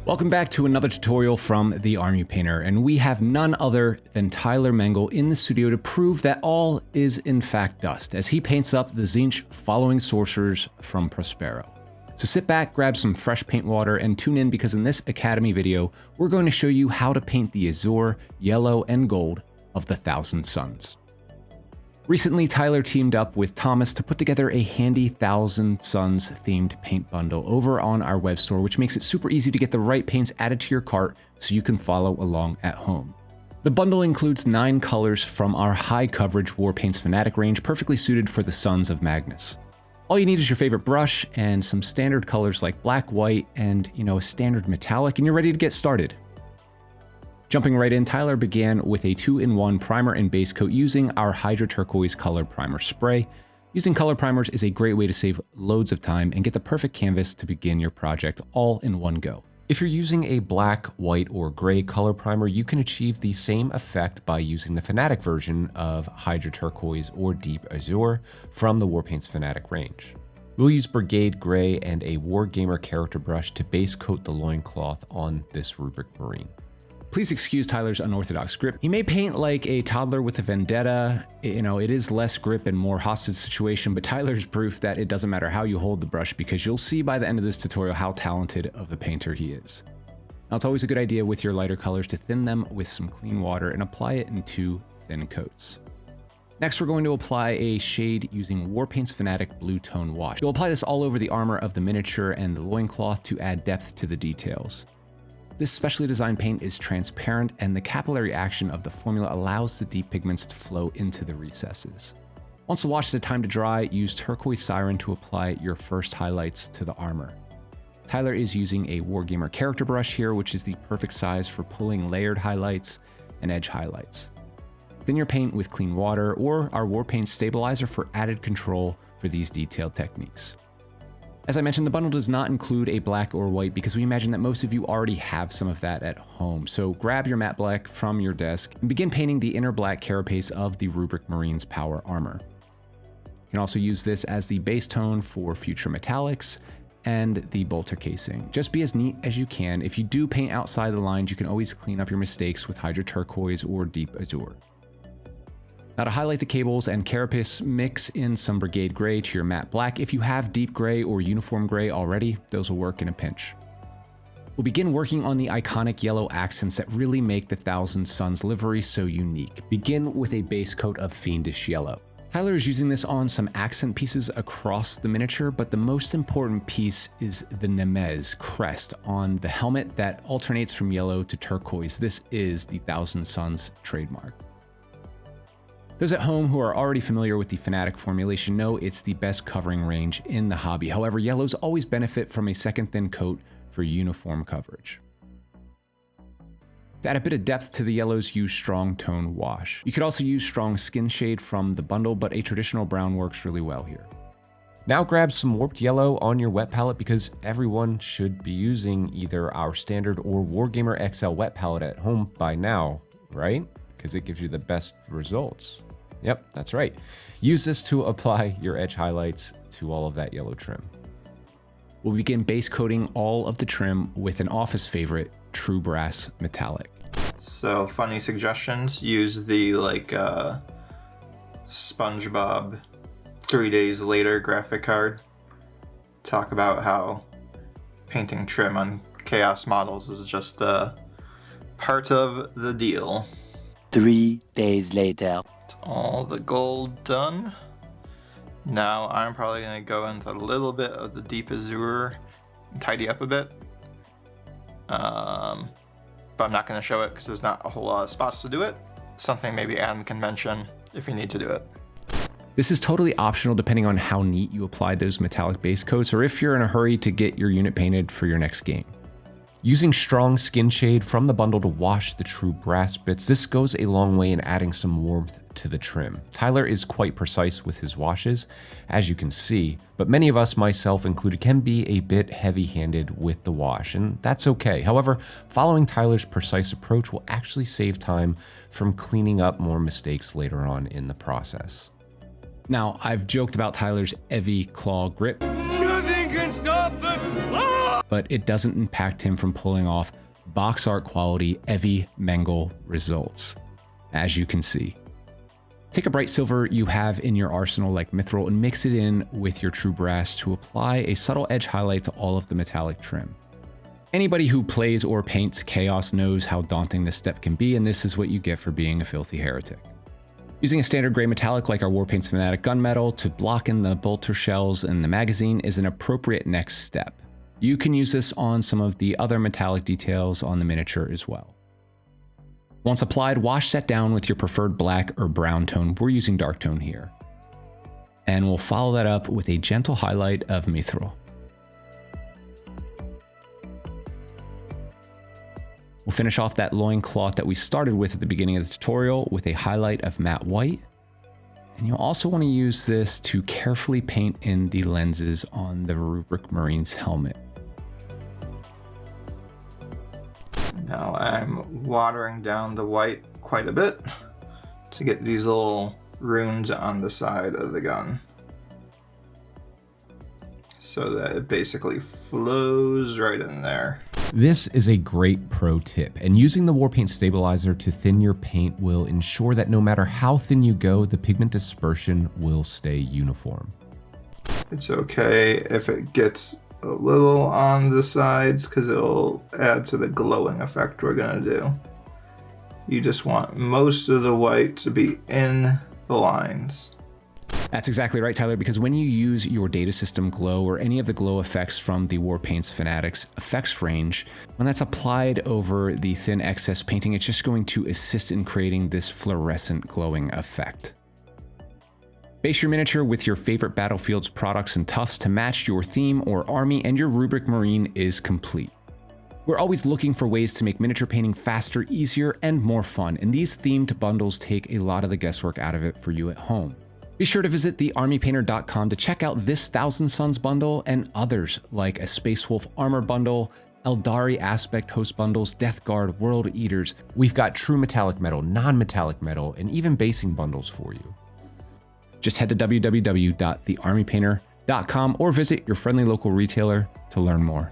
Welcome back to another tutorial from the Army Painter, and we have none other than Tyler Mengel in the studio to prove that all is in fact dust, as he paints up the Tzeentch following sorcerers from Prospero. So sit back, grab some fresh paint water, and tune in because in this Academy video, we're going to show you how to paint the azure, yellow, and gold of the Thousand Suns. Recently, Tyler teamed up with Thomas to put together a handy Thousand Suns themed paint bundle over on our web store, which makes it super easy to get the right paints added to your cart so you can follow along at home. The bundle includes 9 colors from our high coverage War Paints Fanatic range, perfectly suited for the Sons of Magnus. All you need is your favorite brush and some standard colors like black, white, and a standard metallic, and you're ready to get started. Jumping right in, Tyler began with a 2-in-1 primer and base coat using our Hydra Turquoise Color Primer Spray. Using color primers is a great way to save loads of time and get the perfect canvas to begin your project all in one go. If you're using a black, white, or gray color primer, you can achieve the same effect by using the Fanatic version of Hydra Turquoise or Deep Azure from the War Paints Fanatic range. We'll use Brigade Gray and a Wargamer character brush to base coat the loincloth on this Rubric Marine. Please excuse Tyler's unorthodox grip. He may paint like a toddler with a vendetta. It is less grip and more hostage situation, but Tyler's proof that it doesn't matter how you hold the brush, because you'll see by the end of this tutorial how talented of a painter he is. Now, it's always a good idea with your lighter colors to thin them with some clean water and apply it in 2 thin coats. Next, we're going to apply a shade using War Paints Fanatic Blue Tone Wash. You'll apply this all over the armor of the miniature and the loincloth to add depth to the details. This specially designed paint is transparent, and the capillary action of the formula allows the deep pigments to flow into the recesses. Once the wash is time to dry, use Turquoise Siren to apply your first highlights to the armor. Tyler is using a Wargamer character brush here, which is the perfect size for pulling layered highlights and edge highlights. Thin your paint with clean water or our War Paint Stabilizer for added control for these detailed techniques. As I mentioned, the bundle does not include a black or white because we imagine that most of you already have some of that at home. So grab your matte black from your desk and begin painting the inner black carapace of the Rubric Marine's power armor. You can also use this as the base tone for future metallics and the bolter casing. Just be as neat as you can. If you do paint outside the lines, you can always clean up your mistakes with Hydra Turquoise or Deep Azure. Now, to highlight the cables and carapace, mix in some Brigade Gray to your matte black. If you have deep gray or uniform gray already, those will work in a pinch. We'll begin working on the iconic yellow accents that really make the Thousand Suns livery so unique. Begin with a base coat of Fiendish Yellow. Tyler is using this on some accent pieces across the miniature, but the most important piece is the Nemez crest on the helmet that alternates from yellow to turquoise. This is the Thousand Suns trademark. Those at home who are already familiar with the Fanatic formulation know it's the best covering range in the hobby. However, yellows always benefit from a second thin coat for uniform coverage. To add a bit of depth to the yellows, use Strong Tone Wash. You could also use Strong Skin Shade from the bundle, but a traditional brown works really well here. Now grab some Warped Yellow on your wet palette, because everyone should be using either our standard or Wargamer XL wet palette at home by now, right? Because it gives you the best results. Yep, that's right. Use this to apply your edge highlights to all of that yellow trim. We'll begin base coating all of the trim with an office favorite, True Brass Metallic. So, funny suggestions, use the SpongeBob 3 Days Later graphic card. Talk about how painting trim on chaos models is just part of the deal. 3 days later. All the gold done. Now I'm probably going to go into a little bit of the Deep Azure and tidy up a bit. But I'm not going to show it because there's not a whole lot of spots to do it. Something maybe Adam can mention if you need to do it. This is totally optional depending on how neat you applied those metallic base coats or if you're in a hurry to get your unit painted for your next game. Using Strong Skin Shade from the bundle to wash the true brass bits, this goes a long way in adding some warmth to the trim. Tyler is quite precise with his washes, as you can see, but many of us, myself included, can be a bit heavy-handed with the wash, and that's okay. However, following Tyler's precise approach will actually save time from cleaning up more mistakes later on in the process. Now, I've joked about Tyler's heavy claw grip. Nothing can stop the claw! but it doesn't impact him from pulling off box art quality heavy Mengel results, as you can see. Take a bright silver you have in your arsenal like mithril and mix it in with your true brass to apply a subtle edge highlight to all of the metallic trim. Anybody who plays or paints chaos knows how daunting this step can be, and this is what you get for being a filthy heretic. Using a standard gray metallic like our Warpaint's Fanatic gunmetal to block in the bolter shells in the magazine is an appropriate next step. You can use this on some of the other metallic details on the miniature as well. Once applied, wash that down with your preferred black or brown tone. We're using dark tone here. And we'll follow that up with a gentle highlight of mithril. We'll finish off that loincloth that we started with at the beginning of the tutorial with a highlight of matte white. And you'll also want to use this to carefully paint in the lenses on the Rubric Marine's helmet. Now I'm watering down the white quite a bit to get these little runes on the side of the gun, so that it basically flows right in there. This is a great pro tip, and using the Warpaint Stabilizer to thin your paint will ensure that no matter how thin you go, the pigment dispersion will stay uniform. It's okay if it gets a little on the sides because it'll add to the glowing effect we're gonna do. You just want most of the white to be in the lines. That's exactly right, Tyler, because when you use your data system glow or any of the glow effects from the Warpaint's Fanatics effects range, when that's applied over the thin excess painting, it's just going to assist in creating this fluorescent glowing effect. Base your miniature with your favorite Battlefield's products and tufts to match your theme or army, and your Rubric Marine is complete. We're always looking for ways to make miniature painting faster, easier, and more fun, and these themed bundles take a lot of the guesswork out of it for you at home. Be sure to visit thearmypainter.com to check out this Thousand Suns bundle and others like a Space Wolf armor bundle, Eldari aspect host bundles, Death Guard, World Eaters. We've got true metallic metal, non-metallic metal, and even basing bundles for you. Just head to www.thearmypainter.com or visit your friendly local retailer to learn more.